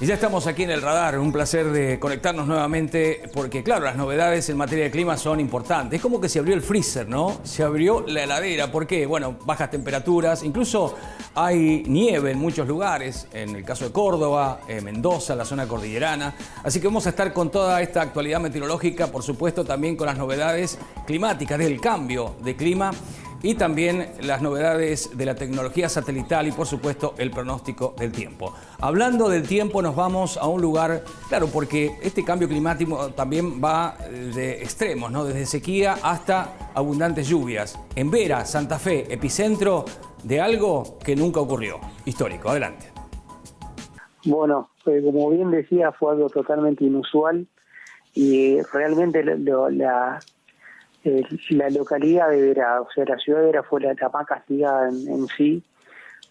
Y ya estamos aquí en el radar, un placer de conectarnos nuevamente porque claro, las novedades en materia de clima son importantes. Es como que se abrió el freezer, ¿no? Se abrió la heladera, ¿por qué? Bueno, bajas temperaturas, incluso hay nieve en muchos lugares, en el caso de Córdoba, Mendoza, la zona cordillerana. Así que vamos a estar con toda esta actualidad meteorológica, por supuesto también con las novedades climáticas del cambio de clima y también las novedades de la tecnología satelital y por supuesto el pronóstico del tiempo. Hablando del tiempo nos vamos a un lugar, claro, porque este cambio climático también va de extremos, ¿no? Desde sequía hasta abundantes lluvias. En Vera, Santa Fe, epicentro de algo que nunca ocurrió. Histórico, adelante. Bueno, como bien decía, fue algo totalmente inusual y realmente la localidad de Vera, o sea, la ciudad de Vera fue la más castigada en sí,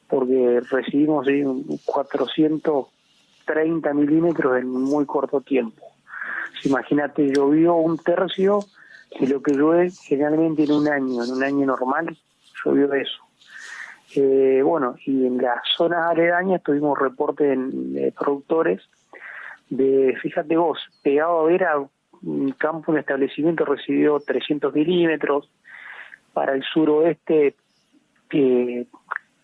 porque recibimos 430 milímetros en muy corto tiempo. Imagínate, llovió un tercio de lo que llueve generalmente en un año normal, llovió eso. Bueno, y en las zonas aledañas tuvimos reportes de productores fíjate vos, pegado a Vera, un campo, un establecimiento recibió 300 milímetros, para el suroeste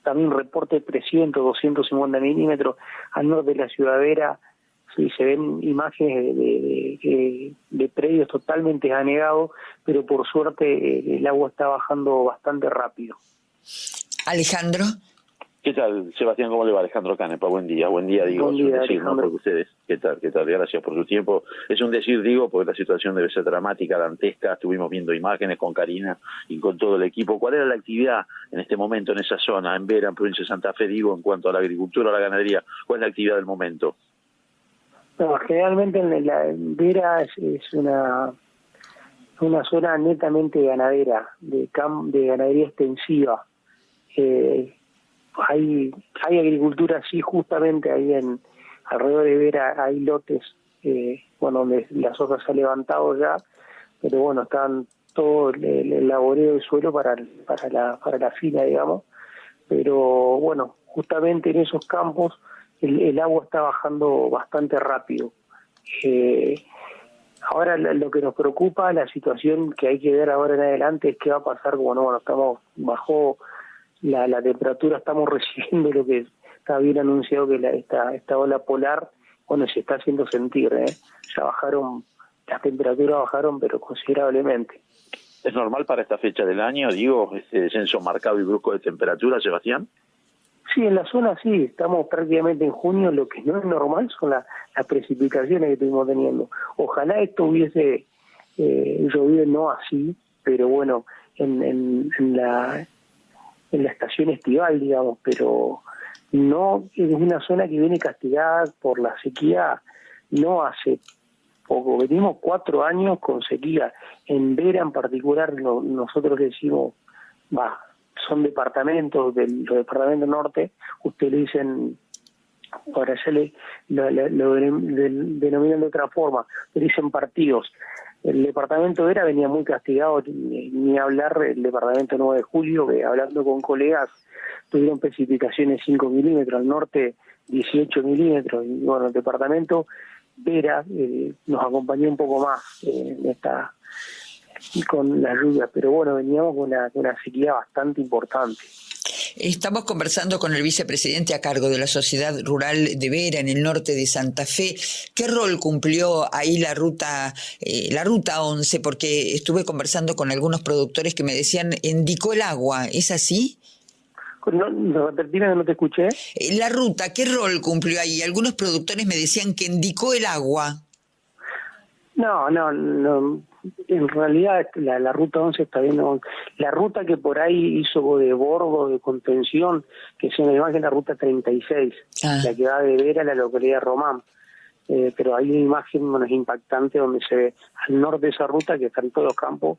también reporte 300, 250 milímetros, al norte de la ciudad de Vera sí, se ven imágenes de predios totalmente anegados, pero por suerte el agua está bajando bastante rápido. Alejandro. ¿Qué tal, Sebastián? ¿Cómo le va? Alejandro Canepa, buen día, digo. Buen día, decir, ¿no? Porque ustedes, ¿qué tal? Gracias por su tiempo. Es un decir, digo, porque la situación debe ser dramática, dantesca. Estuvimos viendo imágenes con Karina y con todo el equipo. ¿Cuál era la actividad en este momento en esa zona, en Vera, en provincia de Santa Fe, digo, en cuanto a la agricultura o la ganadería? ¿Cuál es la actividad del momento? No, generalmente en Vera es una zona netamente ganadera, de ganadería extensiva. Hay agricultura, sí, justamente ahí alrededor de Vera hay lotes, donde la soja se ha levantado ya, pero bueno, están todo el laboreo del suelo para la fila, digamos, pero bueno, justamente en esos campos el agua está bajando bastante rápido. Ahora lo que nos preocupa, la situación que hay que ver ahora en adelante es qué va a pasar, estamos bajo la temperatura, estamos recibiendo lo que está bien anunciado, que esta ola polar, se está haciendo sentir, ya las temperaturas bajaron, pero considerablemente. ¿Es normal para esta fecha del año, digo, este descenso marcado y brusco de temperatura, Sebastián? Sí, en la zona sí, estamos prácticamente en junio, lo que no es normal son las precipitaciones que estuvimos teniendo. Ojalá esto hubiese llovido no así, pero bueno, en la estación estival, digamos, pero no es una zona que viene castigada por la sequía no hace poco. Venimos 4 años con sequía. En Vera en particular, nosotros decimos, son departamentos, los departamentos norte, ustedes le dicen, por allá lo denominan de otra forma, le dicen partidos. El departamento de Vera venía muy castigado, ni hablar el departamento 9 de Julio, que hablando con colegas tuvieron precipitaciones 5 milímetros, al norte 18 milímetros, y bueno, el departamento Vera nos acompañó un poco más con las lluvias, pero bueno, veníamos con una sequía bastante importante. Estamos conversando con el vicepresidente a cargo de la Sociedad Rural de Vera, en el norte de Santa Fe. ¿Qué rol cumplió ahí la ruta 11? Porque estuve conversando con algunos productores que me decían, endicó el agua, ¿es así? No, repetime, no te escuché. La ruta, ¿qué rol cumplió ahí? Algunos productores me decían que endicó el agua. No, en realidad la ruta 11 está bien. La ruta que por ahí hizo de bordo, de contención, que es una imagen, la ruta 36, la que va de Vera a la localidad de Román. Pero hay una imagen impactante donde se ve al norte de esa ruta que están todos los campos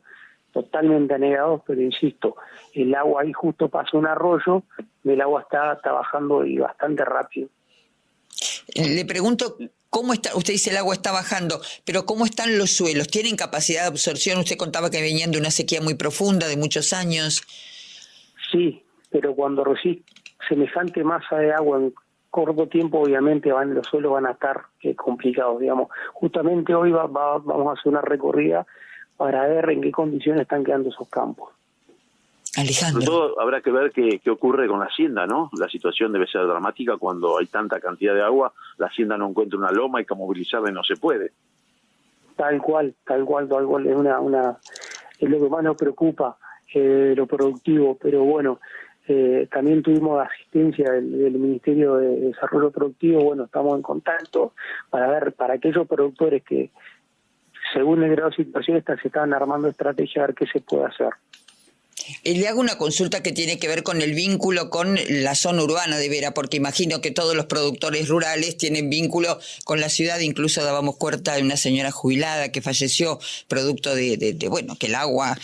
totalmente anegados, pero insisto, el agua ahí justo pasa un arroyo, y el agua está bajando y bastante rápido. Le pregunto, ¿cómo está? Usted dice el agua está bajando, pero ¿cómo están los suelos? ¿Tienen capacidad de absorción? Usted contaba que venían de una sequía muy profunda, de muchos años. Sí, pero cuando recibís semejante masa de agua corto tiempo obviamente los suelos van a estar complicados, digamos. Justamente hoy vamos a hacer una recorrida para ver en qué condiciones están quedando esos campos. Alejandro. Sobre todo habrá que ver qué ocurre con la hacienda, ¿no? La situación debe ser dramática cuando hay tanta cantidad de agua, la hacienda no encuentra una loma y que movilizarla y no se puede. Tal cual, es es lo que más nos preocupa, lo productivo, pero bueno, también tuvimos asistencia del Ministerio de Desarrollo Productivo. Bueno, estamos en contacto para ver, para aquellos productores que según el grado de situación se están armando estrategias, a ver qué se puede hacer. Le hago una consulta que tiene que ver con el vínculo con la zona urbana de Vera, porque imagino que todos los productores rurales tienen vínculo con la ciudad. Incluso dábamos cuenta de una señora jubilada que falleció producto de que el agua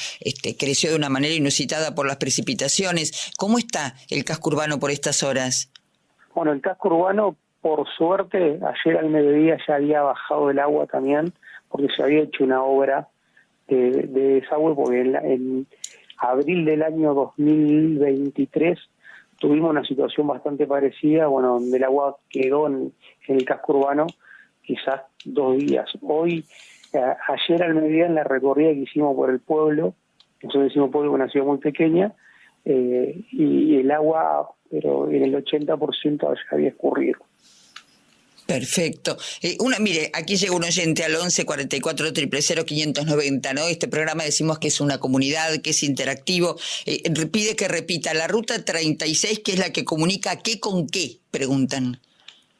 creció de una manera inusitada por las precipitaciones. ¿Cómo está el casco urbano por estas horas? Bueno, el casco urbano, por suerte, ayer al mediodía ya había bajado el agua también, porque se había hecho una obra de desagüe, porque en abril del año 2023 tuvimos una situación bastante parecida, bueno, donde el agua quedó en el casco urbano quizás 2 días. Hoy, ayer al mediodía, en la recorrida que hicimos por el pueblo, nosotros decimos pueblo, una ciudad muy pequeña, y el agua, pero en el 80% ya había escurrido. Perfecto. Mire, aquí llega un oyente al 11 44 000 590, ¿no? Este programa decimos que es una comunidad, que es interactivo. Pide que repita la ruta 36, que es la que comunica qué con qué, preguntan.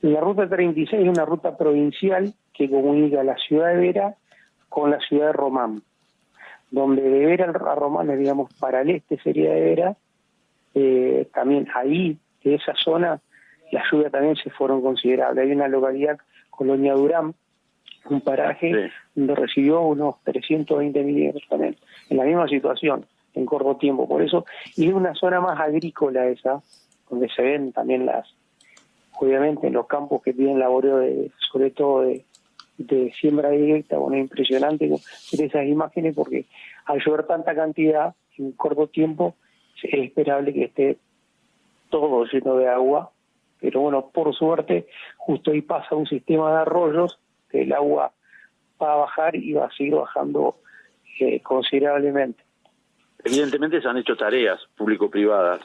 La ruta 36 es una ruta provincial que comunica la ciudad de Vera con la ciudad de Román, donde de Vera a Román, digamos, para el este sería de Vera. También ahí, de esa zona, las lluvias también se fueron considerables. Hay una localidad, Colonia Durán, un paraje donde recibió unos 320 milímetros también, en la misma situación, en corto tiempo. Por eso, y es una zona más agrícola esa, donde se ven también obviamente los campos que tienen laboreo sobre todo de siembra directa. Bueno, es impresionante ver esas imágenes, porque al llover tanta cantidad en corto tiempo, es esperable que esté todo lleno de agua. Pero bueno, por suerte, justo ahí pasa un sistema de arroyos, que el agua va a bajar y va a seguir bajando considerablemente. Evidentemente se han hecho tareas público-privadas,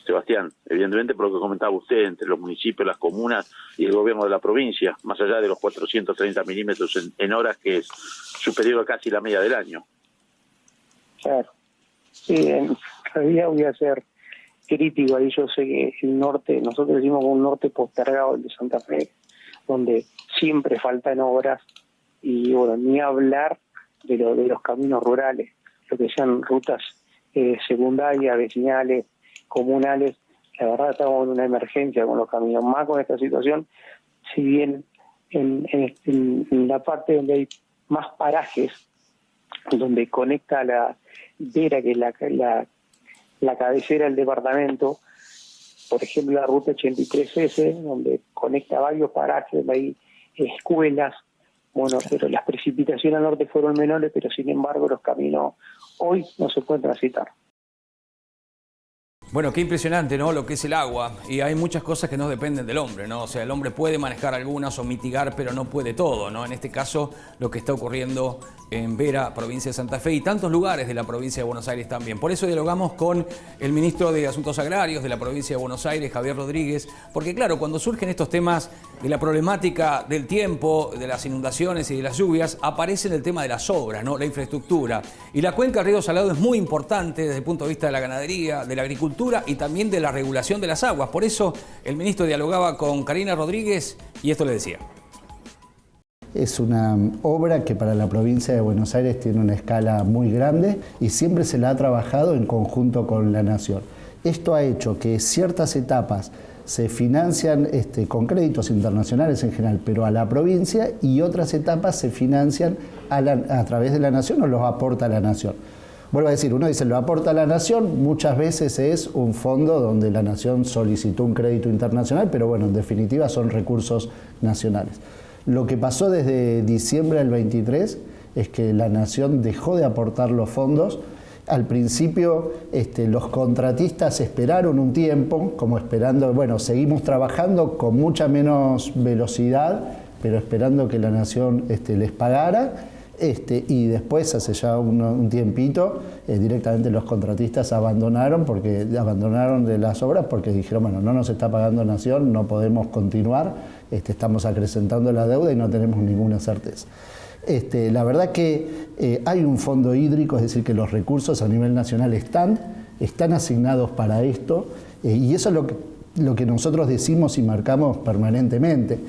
Sebastián, evidentemente por lo que comentaba usted, entre los municipios, las comunas y el gobierno de la provincia, más allá de los 430 milímetros en horas, que es superior a casi la media del año. Claro. Sí, en realidad voy a ser crítico ahí. Yo sé que el norte, nosotros decimos un norte postergado, el de Santa Fe, donde siempre faltan obras, y bueno, ni hablar de los caminos rurales, lo que sean rutas secundarias, vecinales, comunales. La verdad, estamos en una emergencia con los caminos, más con esta situación. Si bien en la parte donde hay más parajes, donde conecta la Vera, que es la cabecera del departamento, por ejemplo la ruta 83S, donde conecta varios parajes, donde hay escuelas, bueno, pero las precipitaciones al norte fueron menores, pero sin embargo los caminos hoy no se pueden transitar. Bueno, qué impresionante, ¿no? Lo que es el agua. Y hay muchas cosas que no dependen del hombre, ¿no? O sea, el hombre puede manejar algunas o mitigar, pero no puede todo, ¿no? En este caso, lo que está ocurriendo en Vera, provincia de Santa Fe, y tantos lugares de la provincia de Buenos Aires también. Por eso dialogamos con el ministro de Asuntos Agrarios de la provincia de Buenos Aires, Javier Rodríguez, porque claro, cuando surgen estos temas de la problemática del tiempo, de las inundaciones y de las lluvias, aparece el tema de las obras, ¿no? La infraestructura. Y la cuenca Río Salado es muy importante desde el punto de vista de la ganadería, de la agricultura y también de la regulación de las aguas. Por eso el ministro dialogaba con Karina Rodríguez y esto le decía. Es una obra que para la provincia de Buenos Aires tiene una escala muy grande y siempre se la ha trabajado en conjunto con la Nación. Esto ha hecho que ciertas etapas se financian con créditos internacionales en general, pero a la provincia, y otras etapas se financian a través de la Nación o los aporta la Nación. Vuelvo a decir, uno dice lo aporta la Nación, muchas veces es un fondo donde la Nación solicitó un crédito internacional, pero bueno, en definitiva son recursos nacionales. Lo que pasó desde diciembre del 23 es que la Nación dejó de aportar los fondos Al principio los contratistas esperaron un tiempo, como esperando, bueno, seguimos trabajando con mucha menos velocidad, pero esperando que la Nación les pagara. Y después, hace ya un tiempito, directamente los contratistas abandonaron de las obras porque dijeron, bueno, no nos está pagando Nación, no podemos continuar, estamos acrecentando la deuda y no tenemos ninguna certeza. La verdad que hay un fondo hídrico, es decir, que los recursos a nivel nacional están asignados para esto, y eso es lo que nosotros decimos y marcamos permanentemente.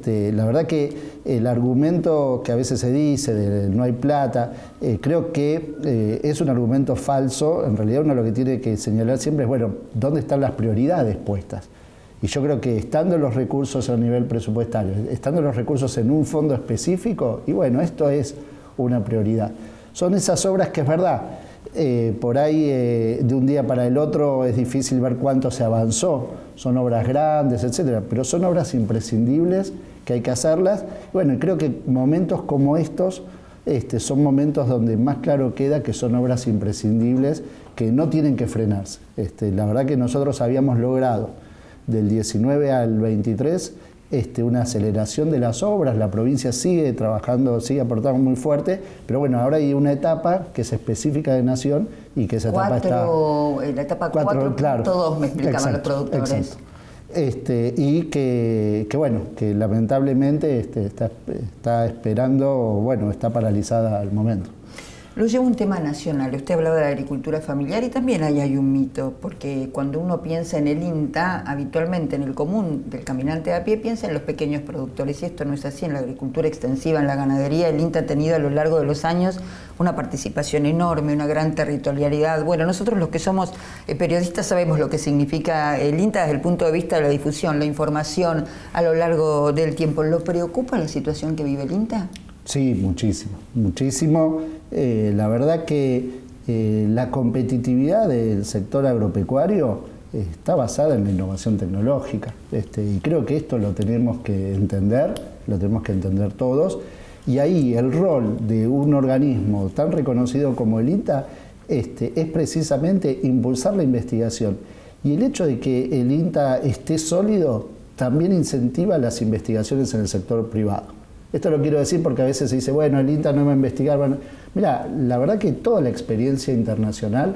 La verdad que el argumento que a veces se dice de no hay plata, creo que es un argumento falso. En realidad uno lo que tiene que señalar siempre es, bueno, ¿dónde están las prioridades puestas? Y yo creo que estando los recursos a nivel presupuestario, estando los recursos en un fondo específico, y bueno, esto es una prioridad. Son esas obras que es verdad, por ahí de un día para el otro es difícil ver cuánto se avanzó, son obras grandes, etcétera, pero son obras imprescindibles que hay que hacerlas. Bueno, creo que momentos como estos son momentos donde más claro queda que son obras imprescindibles que no tienen que frenarse. La verdad que nosotros habíamos logrado del 19 al 23 una aceleración de las obras, la provincia sigue trabajando, sigue aportando muy fuerte, pero bueno, ahora hay una etapa que es específica de Nación y que esa etapa está... La etapa 4.2, claro, me explicaban los productores. Exacto. Y que bueno, que lamentablemente está esperando, bueno, está paralizada al momento. Lo llevo a un tema nacional. Usted hablaba de la agricultura familiar y también ahí hay un mito, porque cuando uno piensa en el INTA, habitualmente en el común del caminante a pie piensa en los pequeños productores, y esto no es así. En la agricultura extensiva, en la ganadería, el INTA ha tenido a lo largo de los años una participación enorme, una gran territorialidad. Bueno, nosotros los que somos periodistas sabemos lo que significa el INTA desde el punto de vista de la difusión, la información a lo largo del tiempo. ¿Lo preocupa la situación que vive el INTA? Sí, muchísimo. La verdad que la competitividad del sector agropecuario está basada en la innovación tecnológica, y creo que esto lo tenemos que entender todos, y ahí el rol de un organismo tan reconocido como el INTA es precisamente impulsar la investigación, y el hecho de que el INTA esté sólido también incentiva las investigaciones en el sector privado. Esto lo quiero decir porque a veces se dice, bueno, el INTA no va a investigar. Bueno, mira, la verdad que toda la experiencia internacional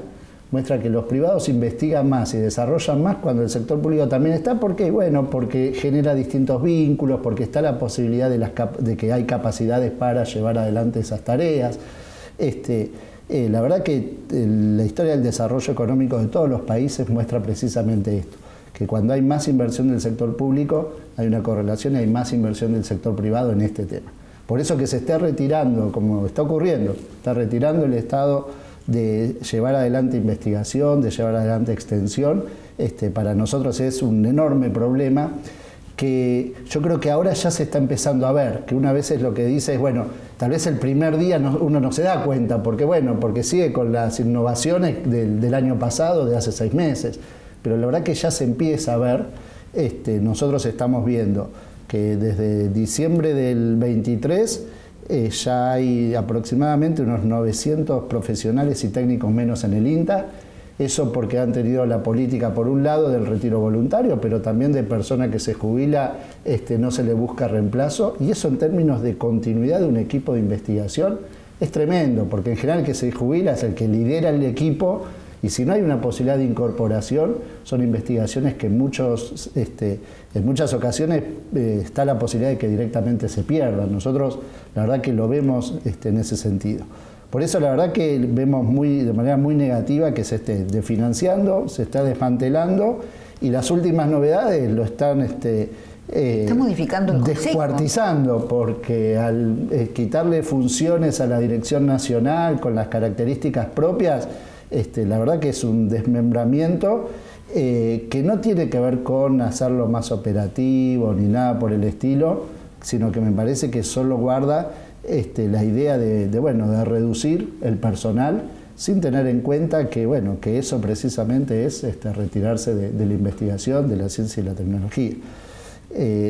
muestra que los privados investigan más y desarrollan más cuando el sector público también está. ¿Por qué? Bueno, porque genera distintos vínculos, porque está la posibilidad de que hay capacidades para llevar adelante esas tareas. La verdad que la historia del desarrollo económico de todos los países muestra precisamente esto, que cuando hay más inversión del sector público hay una correlación y hay más inversión del sector privado en este tema. Por eso que se esté retirando, como está ocurriendo, está retirando el Estado de llevar adelante investigación, de llevar adelante extensión, para nosotros es un enorme problema que yo creo que ahora ya se está empezando a ver, que una vez es lo que dice es, bueno, tal vez el primer día uno no se da cuenta, porque sigue con las innovaciones del año pasado, de hace 6 meses, pero la verdad que ya se empieza a ver. Nosotros estamos viendo que desde diciembre del 23 ya hay aproximadamente unos 900 profesionales y técnicos menos en el INTA. Eso porque han tenido la política, por un lado, del retiro voluntario, pero también de persona que se jubila, no se le busca reemplazo. Y eso en términos de continuidad de un equipo de investigación es tremendo, porque en general el que se jubila es el que lidera el equipo, y si no hay una posibilidad de incorporación, son investigaciones que en muchas ocasiones está la posibilidad de que directamente se pierdan. Nosotros la verdad que lo vemos en ese sentido. Por eso la verdad que vemos de manera muy negativa que se esté desfinanciando, se está desmantelando, y las últimas novedades lo están está modificando el descuartizando, porque al quitarle funciones a la Dirección Nacional con las características propias, la verdad que es un desmembramiento que no tiene que ver con hacerlo más operativo ni nada por el estilo, sino que me parece que solo guarda la idea de reducir el personal sin tener en cuenta que eso precisamente es retirarse de la investigación, de la ciencia y la tecnología.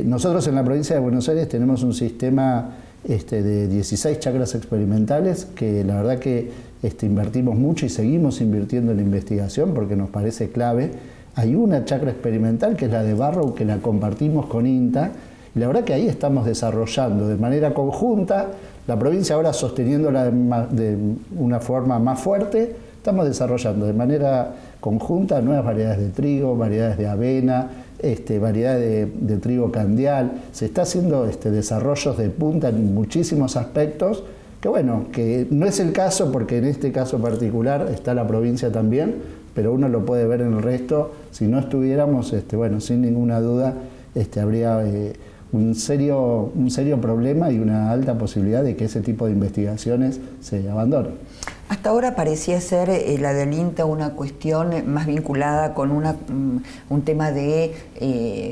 Nosotros en la provincia de Buenos Aires tenemos un sistema de 16 chacras experimentales que la verdad que invertimos mucho y seguimos invirtiendo en la investigación porque nos parece clave. Hay una chacra experimental que es la de Barrow, que la compartimos con INTA, y la verdad que ahí estamos desarrollando de manera conjunta, la provincia ahora sosteniéndola de una forma más fuerte, estamos desarrollando de manera conjunta nuevas variedades de trigo, variedades de avena, variedades de trigo candial. Se está haciendo desarrollos de punta en muchísimos aspectos, que bueno, que no es el caso porque en este caso particular está la provincia también, pero uno lo puede ver en el resto. Si no estuviéramos, bueno, sin ninguna duda, habría un serio problema y una alta posibilidad de que ese tipo de investigaciones se abandonen. Hasta ahora parecía ser la del INTA una cuestión más vinculada con un tema de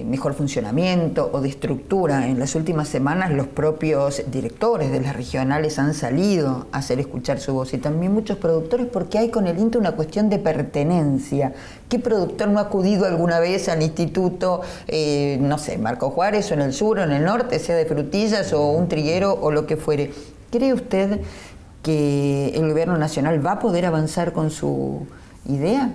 mejor funcionamiento o de estructura. En las últimas semanas los propios directores de las regionales han salido a hacer escuchar su voz y también muchos productores, porque hay con el INTA una cuestión de pertenencia. ¿Qué productor no ha acudido alguna vez al instituto, no sé, Marco Juárez o en el sur o en el norte, sea de frutillas o un triguero o lo que fuere? ¿Cree usted que el gobierno nacional va a poder avanzar con su idea?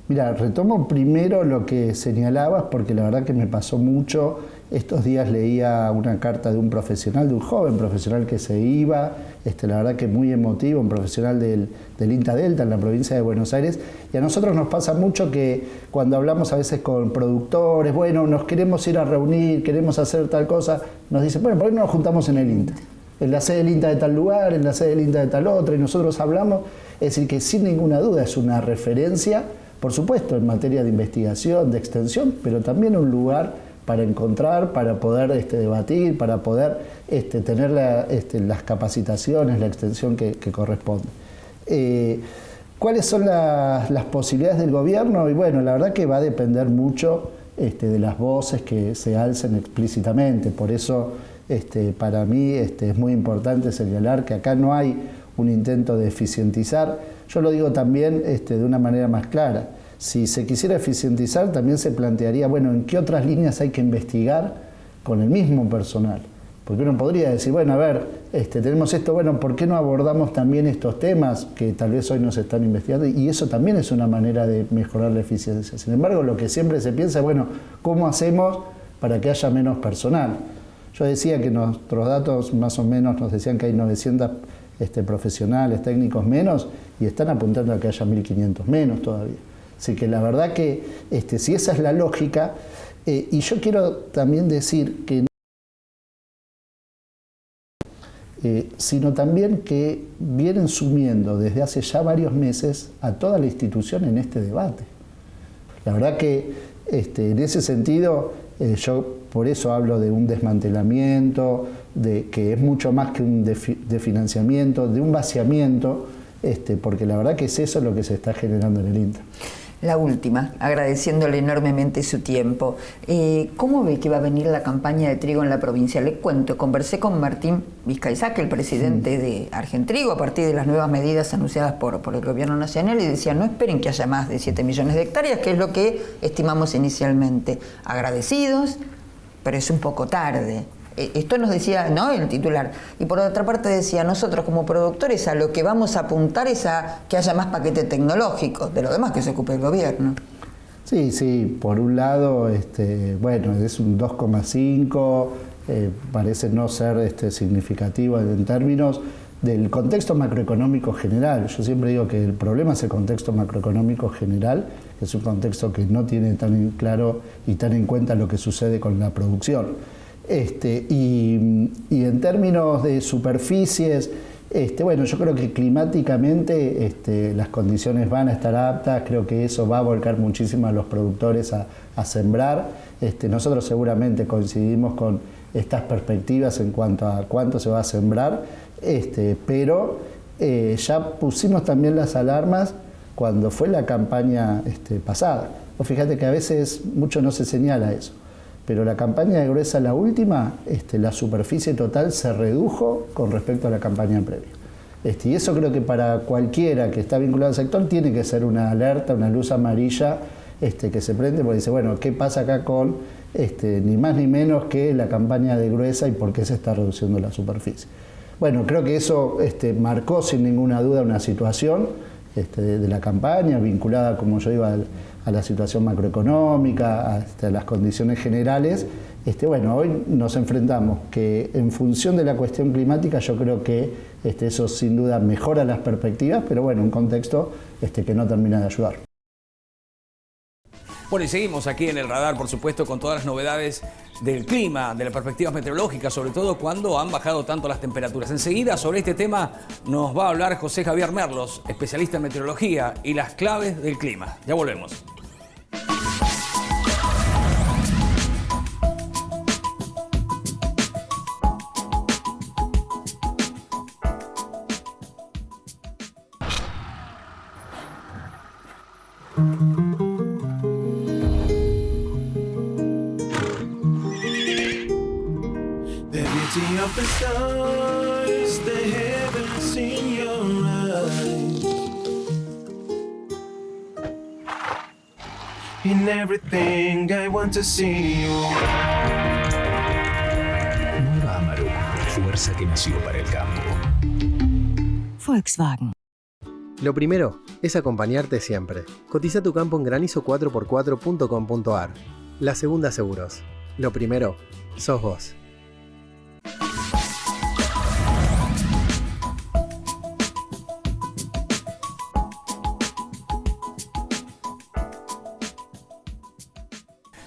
Mira, retomo primero lo que señalabas, porque la verdad que me pasó mucho. Estos días leía una carta de un profesional, de un joven profesional que se iba, la verdad que muy emotivo, un profesional del INTA Delta en la provincia de Buenos Aires. Y a nosotros nos pasa mucho que cuando hablamos a veces con productores, bueno, nos queremos ir a reunir, queremos hacer tal cosa, nos dicen, bueno, ¿por qué no nos juntamos en el INTA? En la sede del INTA de tal lugar, en la sede del INTA de tal otra, y nosotros hablamos. Es decir, que sin ninguna duda es una referencia, por supuesto, en materia de investigación, de extensión, pero también un lugar para encontrar, para poder debatir, para poder tener las capacitaciones, la extensión que corresponde. ¿Cuáles son las posibilidades del gobierno? Y bueno, la verdad que va a depender mucho de las voces que se alcen explícitamente. Por eso, para mí es muy importante señalar que acá no hay un intento de eficientizar. Yo lo digo también de una manera más clara. Si se quisiera eficientizar, también se plantearía, bueno, ¿en qué otras líneas hay que investigar con el mismo personal? Porque uno podría decir, bueno, a ver, tenemos esto, bueno, ¿por qué no abordamos también estos temas que tal vez hoy nos están investigando? Y eso también es una manera de mejorar la eficiencia. Sin embargo, lo que siempre se piensa es, bueno, ¿cómo hacemos para que haya menos personal? Yo decía que nuestros datos más o menos nos decían que hay 900 profesionales, técnicos menos, y están apuntando a que haya 1.500 menos todavía. Así que la verdad que si esa es la lógica, y yo quiero también decir que sino también que vienen sumiendo desde hace ya varios meses a toda la institución en este debate. La verdad que en ese sentido yo por eso hablo de un desmantelamiento, de que es mucho más que un financiamiento, de un vaciamiento, porque la verdad que es eso lo que se está generando en el INTA. La última, agradeciéndole enormemente su tiempo. ¿Cómo ve que va a venir la campaña de trigo en la provincia? Le cuento, conversé con Martín Vizcaizac, el presidente de Argentrigo, a partir de las nuevas medidas anunciadas por el gobierno nacional, y decía, no esperen que haya más de 7 millones de hectáreas, que es lo que estimamos inicialmente. Agradecidos, pero es un poco tarde. Esto nos decía, ¿no?, el titular. Y por otra parte decía, nosotros como productores a lo que vamos a apuntar es a que haya más paquete tecnológico, de lo demás que se ocupe el gobierno. Sí, por un lado, bueno, es un 2,5, parece no ser significativo en términos del contexto macroeconómico general. Yo siempre digo que el problema es el contexto macroeconómico general, que es un contexto que no tiene tan claro y tan en cuenta lo que sucede con la producción. Y en términos de superficies, bueno, yo creo que climáticamente las condiciones van a estar aptas, creo que eso va a volcar muchísimo a los productores a sembrar. Nosotros seguramente coincidimos con estas perspectivas en cuanto a cuánto se va a sembrar, pero ya pusimos también las alarmas cuando fue la campaña pasada. Fíjate que a veces mucho no se señala eso. Pero la campaña de Gruesa, la última, la superficie total se redujo con respecto a la campaña previa. Y eso creo que para cualquiera que está vinculado al sector tiene que ser una alerta, una luz amarilla que se prende, porque dice, bueno, ¿qué pasa acá con ni más ni menos que la campaña de Gruesa y por qué se está reduciendo la superficie? Bueno, creo que eso marcó sin ninguna duda una situación de la campaña vinculada, como yo digo, a la situación macroeconómica, a las condiciones generales. Bueno, hoy nos enfrentamos que en función de la cuestión climática yo creo que eso sin duda mejora las perspectivas, pero bueno, un contexto que no termina de ayudar. Bueno, y seguimos aquí en el radar, por supuesto, con todas las novedades del clima, de las perspectivas meteorológicas, sobre todo cuando han bajado tanto las temperaturas. Enseguida, sobre este tema, nos va a hablar José Javier Merlos, especialista en meteorología y las claves del clima. Ya volvemos. Of the stars, the heavens in your eyes, in everything I want to see you. Nueva Amarok, fuerza que nació para el campo. Volkswagen. Lo primero es acompañarte siempre. Cotiza tu campo en granizo4x4.com.ar. La segunda seguros. Lo primero, sos vos.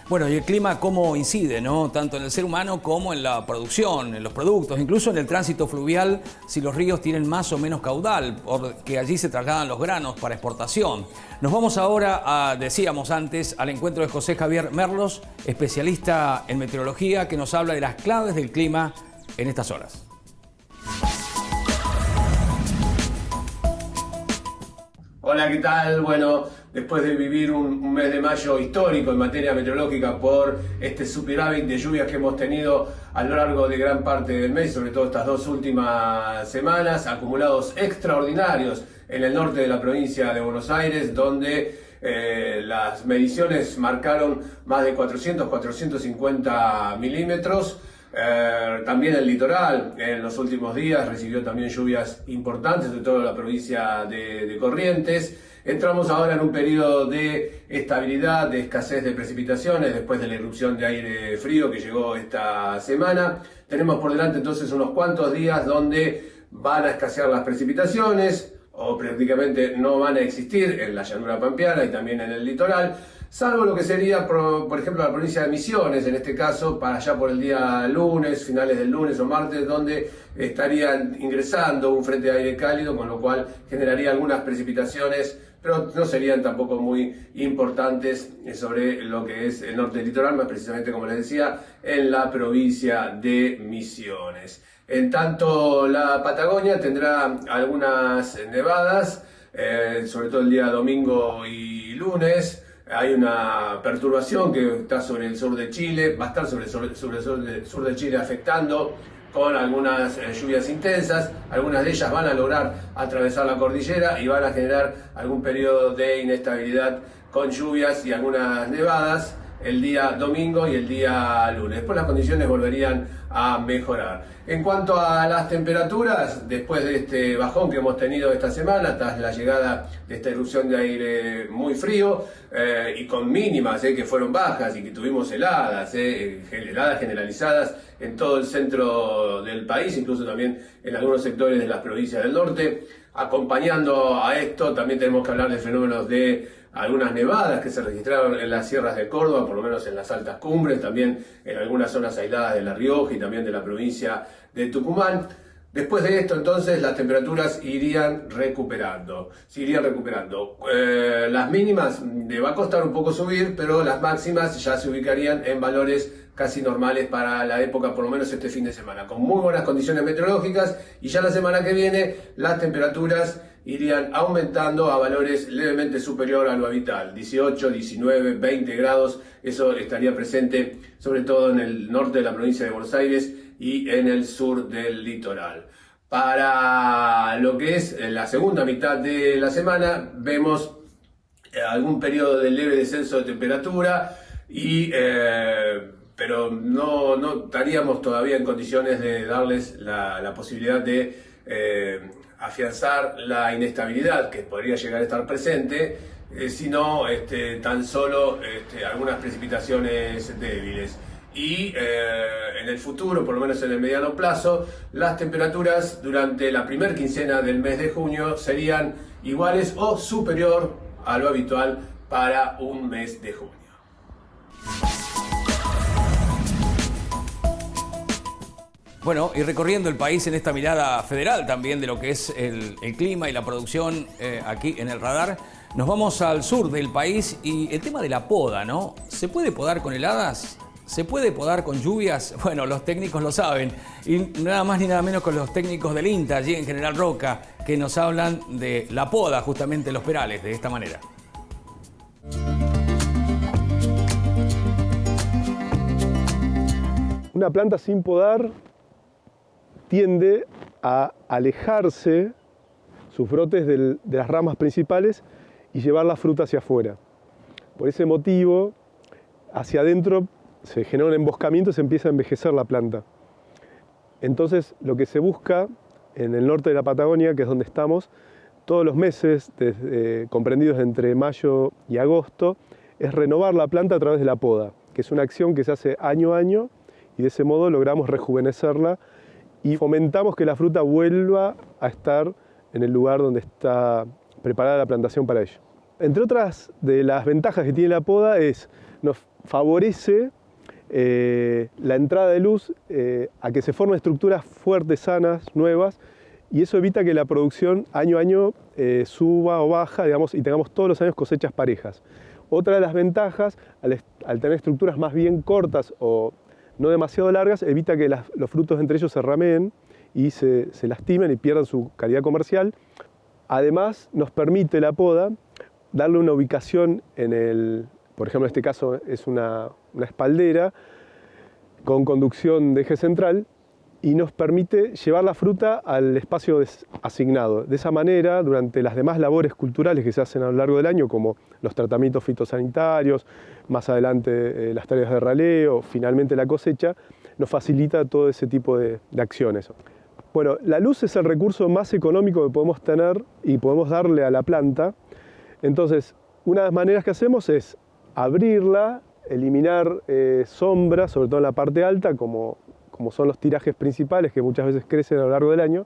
Bueno, y el clima cómo incide, ¿no? Tanto en el ser humano como en la producción, en los productos, incluso en el tránsito fluvial, si los ríos tienen más o menos caudal, porque allí se trasladan los granos para exportación. Nos vamos ahora, decíamos antes, al encuentro de José Javier Merlos, especialista en meteorología, que nos habla de las claves del clima en estas horas. Hola, ¿qué tal? Bueno, después de vivir un mes de mayo histórico en materia meteorológica por este superávit de lluvias que hemos tenido a lo largo de gran parte del mes, sobre todo estas dos últimas semanas, acumulados extraordinarios en el norte de la provincia de Buenos Aires, donde las mediciones marcaron más de 450 milímetros. También el litoral en los últimos días recibió también lluvias importantes, sobre todo en la provincia de Corrientes. Entramos ahora en un periodo de estabilidad, de escasez de precipitaciones después de la irrupción de aire frío que llegó esta semana. Tenemos por delante entonces unos cuantos días donde van a escasear las precipitaciones o prácticamente no van a existir en la llanura pampeana y también en el litoral, salvo lo que sería, por ejemplo, la provincia de Misiones, en este caso, para allá por el día lunes, finales del lunes o martes, donde estarían ingresando un frente de aire cálido, con lo cual generaría algunas precipitaciones, pero no serían tampoco muy importantes sobre lo que es el norte del litoral, más precisamente, como les decía, en la provincia de Misiones. En tanto, la Patagonia tendrá algunas nevadas, sobre todo el día domingo y lunes. Hay una perturbación que está sobre el sur de Chile, va a estar sobre el sur de Chile afectando con algunas lluvias intensas. Algunas de ellas van a lograr atravesar la cordillera y van a generar algún periodo de inestabilidad con lluvias y algunas nevadas el día domingo y el día lunes. Después las condiciones volverían a mejorar. En cuanto a las temperaturas, después de este bajón que hemos tenido esta semana, tras la llegada de esta irrupción de aire muy frío y con mínimas que fueron bajas y que tuvimos heladas generalizadas en todo el centro del país, incluso también en algunos sectores de las provincias del norte. Acompañando a esto, también tenemos que hablar de fenómenos de algunas nevadas que se registraron en las sierras de Córdoba, por lo menos en las altas cumbres, también en algunas zonas aisladas de La Rioja y también de la provincia de Tucumán. Después de esto, entonces, las temperaturas irían recuperando. Las mínimas le va a costar un poco subir, pero las máximas ya se ubicarían en valores casi normales para la época, por lo menos este fin de semana, con muy buenas condiciones meteorológicas, y ya la semana que viene las temperaturas irían aumentando a valores levemente superior a lo habitual, 18, 19, 20 grados, eso estaría presente sobre todo en el norte de la provincia de Buenos Aires y en el sur del litoral. Para lo que es la segunda mitad de la semana, vemos algún periodo de leve descenso de temperatura y pero no estaríamos todavía en condiciones de darles la posibilidad de afianzar la inestabilidad que podría llegar a estar presente, sino tan solo algunas precipitaciones débiles. Y en el futuro, por lo menos en el mediano plazo, las temperaturas durante la primera quincena del mes de junio serían iguales o superior a lo habitual para un mes de junio. Bueno, y recorriendo el país en esta mirada federal también de lo que es el clima y la producción aquí en el radar, nos vamos al sur del país y el tema de la poda, ¿no? ¿Se puede podar con heladas? ¿Se puede podar con lluvias? Bueno, los técnicos lo saben. Y nada más ni nada menos con los técnicos del INTA, allí en General Roca, que nos hablan de la poda justamente en los perales, de esta manera. Una planta sin podar tiende a alejarse sus brotes de las ramas principales y llevar la fruta hacia afuera. Por ese motivo, hacia adentro se genera un emboscamiento y se empieza a envejecer la planta. Entonces, lo que se busca en el norte de la Patagonia, que es donde estamos, todos los meses, comprendidos entre mayo y agosto, es renovar la planta a través de la poda, que es una acción que se hace año a año y de ese modo logramos rejuvenecerla y fomentamos que la fruta vuelva a estar en el lugar donde está preparada la plantación para ello. Entre otras de las ventajas que tiene la poda nos favorece la entrada de luz a que se formen estructuras fuertes, sanas, nuevas, y eso evita que la producción año a año suba o baja, digamos, y tengamos todos los años cosechas parejas. Otra de las ventajas, al tener estructuras más bien cortas o no demasiado largas, evita que los frutos entre ellos se rameen y se lastimen y pierdan su calidad comercial. Además, nos permite la poda darle una ubicación por ejemplo, en este caso es una espaldera con conducción de eje central y nos permite llevar la fruta al espacio asignado. De esa manera, durante las demás labores culturales que se hacen a lo largo del año, como los tratamientos fitosanitarios, más adelante las tareas de raleo, finalmente la cosecha, nos facilita todo ese tipo de acciones. Bueno, la luz es el recurso más económico que podemos tener y podemos darle a la planta. Entonces, una de las maneras que hacemos es abrirla, eliminar sombras, sobre todo en la parte alta, como son los tirajes principales que muchas veces crecen a lo largo del año,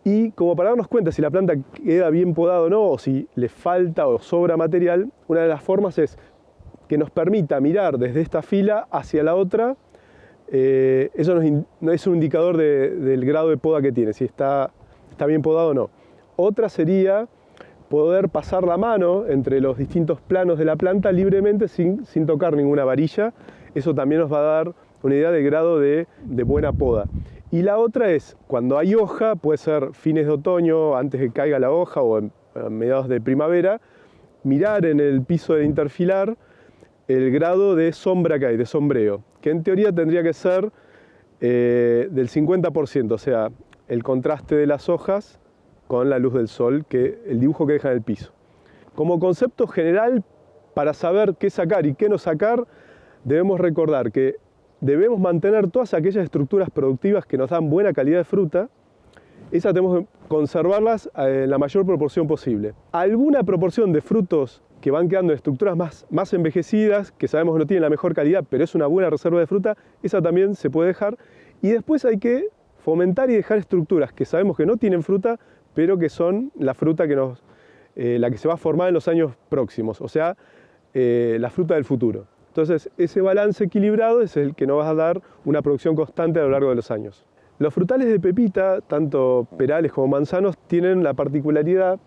y como para darnos cuenta si la planta queda bien podada o no, o si le falta o sobra material, una de las formas es que nos permita mirar desde esta fila hacia la otra. Eso no es un indicador del grado de poda que tiene, si está bien podado o no. Otra sería poder pasar la mano entre los distintos planos de la planta libremente sin tocar ninguna varilla. Eso también nos va a dar una idea del grado de buena poda. Y la otra es, cuando hay hoja, puede ser fines de otoño, antes de que caiga la hoja o en mediados de primavera, mirar en el piso del interfilar el grado de sombra que hay, de sombreo, que en teoría tendría que ser del 50%, o sea, el contraste de las hojas con la luz del sol, el dibujo que deja en el piso. Como concepto general, para saber qué sacar y qué no sacar, debemos recordar que debemos mantener todas aquellas estructuras productivas que nos dan buena calidad de fruta. Esas tenemos que conservarlas en la mayor proporción posible. Alguna proporción de frutos que van quedando en estructuras más envejecidas, que sabemos que no tienen la mejor calidad, pero es una buena reserva de fruta, esa también se puede dejar. Y después hay que fomentar y dejar estructuras que sabemos que no tienen fruta, pero que son la fruta la que se va a formar en los años próximos, o sea, la fruta del futuro. Entonces, ese balance equilibrado es el que nos va a dar una producción constante a lo largo de los años. Los frutales de pepita, tanto perales como manzanos, tienen la particularidad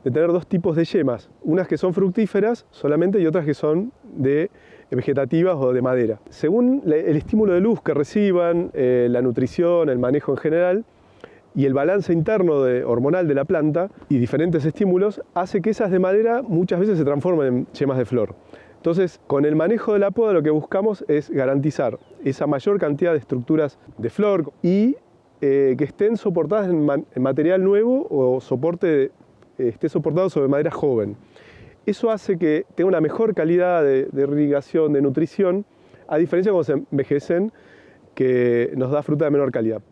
de tener dos tipos de yemas, unas que son fructíferas solamente y otras que son vegetativas o de madera. Según el estímulo de luz que reciban, la nutrición, el manejo en general, y el balance interno hormonal de la planta y diferentes estímulos hace que esas de madera muchas veces se transformen en yemas de flor. Entonces, con el manejo de la poda lo que buscamos es garantizar esa mayor cantidad de estructuras de flor y que estén soportadas en material nuevo o esté soportado sobre madera joven. Eso hace que tenga una mejor calidad de irrigación, de nutrición, a diferencia cuando se envejecen, que nos da fruta de menor calidad.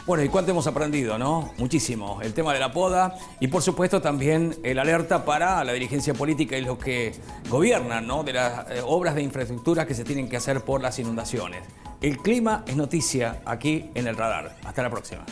Bueno, ¿y cuánto hemos aprendido, no? Muchísimo. El tema de la poda y, por supuesto, también el alerta para la dirigencia política y los que gobiernan, ¿no? De las obras de infraestructura que se tienen que hacer por las inundaciones. El clima es noticia aquí en El Radar. Hasta la próxima.